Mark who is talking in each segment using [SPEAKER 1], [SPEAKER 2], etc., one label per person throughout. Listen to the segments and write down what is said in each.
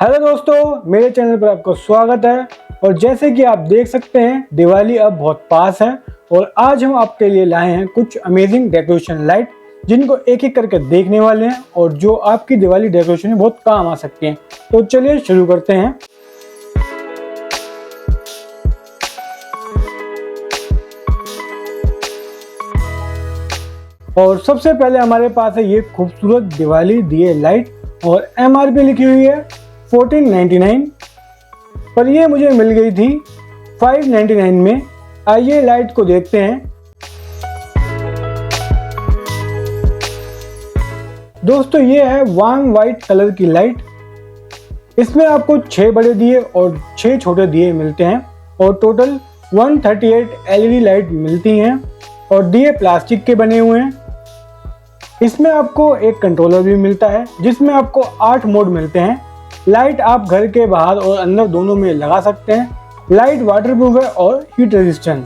[SPEAKER 1] Hello दोस्तों, मेरे channel पर आपका स्वागत है। और जैसे कि आप देख सकते हैं, दिवाली अब बहुत पास है और आज हम आपके लिए लाए हैं कुछ अमेजिंग डेकोरेशन लाइट, जिनको एक एक करके देखने वाले हैं और जो आपकी दिवाली डेकोरेशन में बहुत काम आ सकती हैं। तो चलिए शुरू करते हैं। और सबसे पहले हमारे पास है ये खूबसूरत दिवाली दिए लाइट और MRP लिखी हुई है 1499, पर ये मुझे मिल गई थी 599 में। आइए लाइट को देखते हैं। दोस्तों, ये है वार्म वाइट कलर की लाइट। इसमें आपको 6 बड़े दिए और 6 छोटे दिए मिलते हैं और टोटल 138 LED लाइट मिलती हैं और दिए प्लास्टिक के बने हुए हैं। इसमें आपको एक कंट्रोलर भी मिलता है जिसमें आपको 8 मोड मिलते हैं। लाइट आप घर के बाहर और अंदर दोनों में लगा सकते हैं। लाइट वाटरप्रूफ है और हीट रेजिस्टेंट,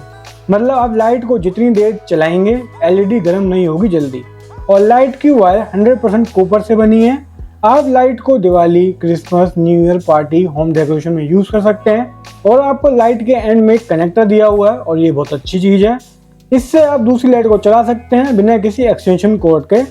[SPEAKER 1] मतलब आप लाइट को जितनी देर चलाएंगे LED गर्म नहीं होगी जल्दी। और लाइट की वायर 100% कॉपर से बनी है। आप लाइट को Diwali, Christmas, new year party, home decoration में यूज कर सकते हैं। और आपको लाइट के एंड में एक कनेक्टर दिया हुआ है और ये बहुत अच्छी चीज है। इससे आप दूसरी लाइट को चला सकते हैं बिना किसी एक्सटेंशन कोड के।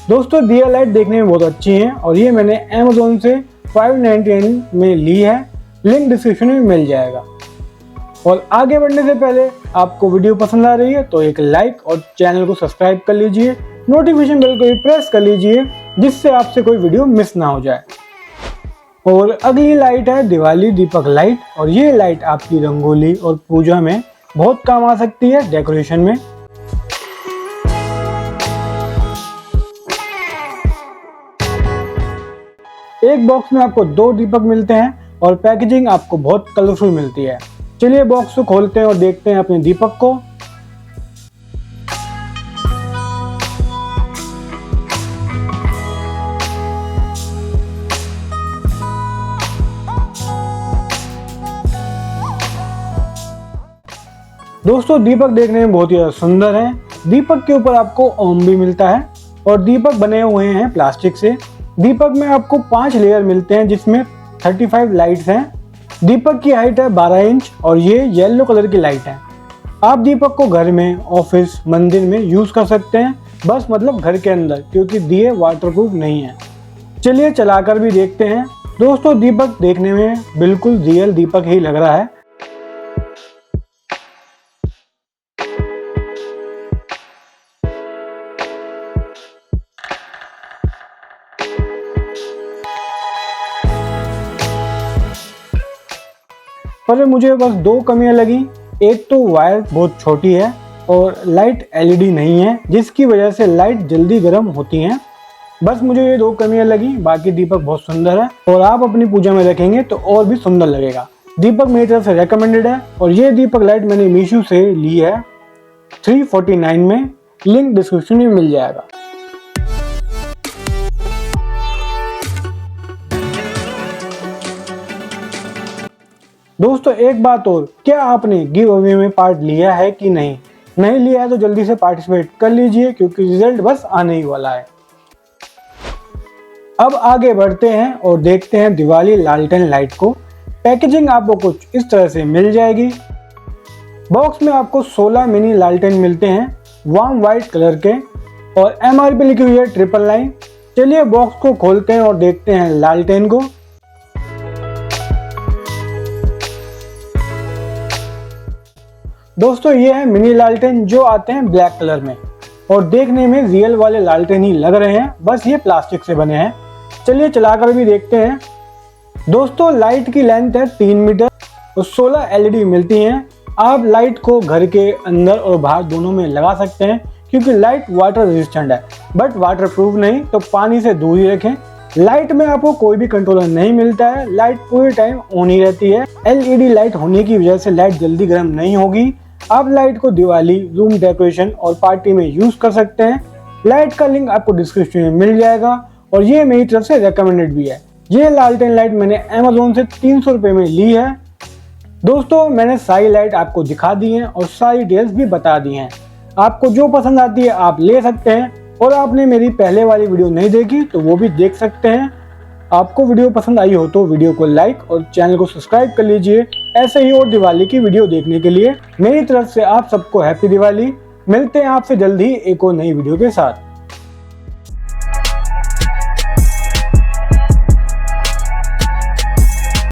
[SPEAKER 1] दोस्तों, दिया लाइट देखने में बहुत अच्छी है और ये मैंने Amazon से 599 में ली है। लिंक डिस्क्रिप्शन में मिल जाएगा। और आगे बढ़ने से पहले आपको वीडियो पसंद आ रही है तो एक लाइक और चैनल को सब्सक्राइब कर लीजिए। नोटिफिकेशन बेल को भी प्रेस कर लीजिए जिससे आपसे कोई वीडियो मिस ना हो जाए। और अगली लाइट है दिवाली दीपक लाइट, और ये लाइट आपकी रंगोली और पूजा में बहुत काम आ सकती है डेकोरेशन में। एक बॉक्स में आपको 2 दीपक मिलते हैं और पैकेजिंग आपको बहुत कलरफुल मिलती है। चलिए बॉक्स को खोलते हैं और देखते हैं अपने दीपक को। दोस्तों, दीपक देखने में बहुत ही सुंदर है। दीपक के ऊपर आपको ओम भी मिलता है और दीपक बने हुए हैं प्लास्टिक से। दीपक में आपको 5 लेयर मिलते हैं जिसमें 35 लाइट्स हैं। दीपक की हाइट है 12 इंच और ये येलो कलर की लाइट है। आप दीपक को घर में, ऑफिस, मंदिर में यूज कर सकते हैं, बस मतलब घर के अंदर, क्योंकि दिए वाटरप्रूफ नहीं है। चलिए चलाकर भी देखते हैं। दोस्तों, दीपक देखने में बिल्कुल रियल दीपक ही लग रहा है। पर मुझे बस 2 कमियां लगी। एक तो वायर बहुत छोटी है और लाइट LED नहीं है, जिसकी वजह से लाइट जल्दी गर्म होती हैं। बस मुझे ये 2 कमियां लगी। बाकी दीपक बहुत सुंदर है और आप अपनी पूजा में रखेंगे तो और भी सुंदर लगेगा। दीपक मेरी तरफ से रेकमेंडेड है और ये दीपक लाइट मैंने मीशो से ली है 349 में। लिंक डिस्क्रिप्शन में मिल जाएगा। दोस्तों, एक बात और, क्या आपने गिव अवे में पार्ट लिया है कि नहीं? नहीं लिया है तो जल्दी से पार्टिसिपेट कर लीजिए क्योंकि रिजल्ट बस आने ही वाला है। अब आगे बढ़ते हैं और देखते हैं दिवाली लालटेन लाइट को। पैकेजिंग आपको कुछ इस तरह से मिल जाएगी। बॉक्स में आपको 16 मिनी लालटेन मिलते हैं वार्म वाइट कलर के और MRP लिखी हुई है 999। चलिए बॉक्स को खोलते हैं और देखते हैं लालटेन को। दोस्तों, ये है मिनी लालटेन जो आते हैं ब्लैक कलर में और देखने में रियल वाले लालटेन ही लग रहे हैं, बस ये प्लास्टिक से बने हैं। चलिए चलाकर भी देखते हैं। दोस्तों, लाइट की लेंथ है 3 मीटर और 16 LED मिलती हैं। आप लाइट को घर के अंदर और बाहर दोनों में लगा सकते हैं क्योंकि लाइट वाटर रेजिस्टेंट है, बट वाटरप्रूफ नहीं, तो पानी से दूर ही रखें। लाइट में आपको कोई भी कंट्रोलर नहीं मिलता है। लाइट पूरे टाइम ऑन ही रहती है। LED लाइट होने की वजह से लाइट जल्दी गर्म नहीं होगी। आप लाइट को दिवाली, रूम डेकोरेशन और पार्टी में यूज कर सकते हैं। लाइट का लिंक आपको डिस्क्रिप्शन में मिल जाएगा और ये मेरी तरफ से रेकमेंडेड भी है। ये लालटेन लाइट मैंने अमेजोन से 300 रुपये में ली है। दोस्तों मैंने सारी लाइट आपको दिखा दी है और सारी डिटेल्स भी बता दी हैं। आपको जो पसंद आती है आप ले सकते हैं और आपने मेरी पहले वाली वीडियो नहीं देखी तो वो भी देख सकते हैं। आपको वीडियो पसंद आई हो तो वीडियो को लाइक और चैनल को सब्सक्राइब कर लीजिए। ऐसे ही और दिवाली की वीडियो देखने के लिए मेरी तरफ से आप सबको हैप्पी दिवाली। मिलते हैं आपसे जल्द ही एक और नई वीडियो के साथ।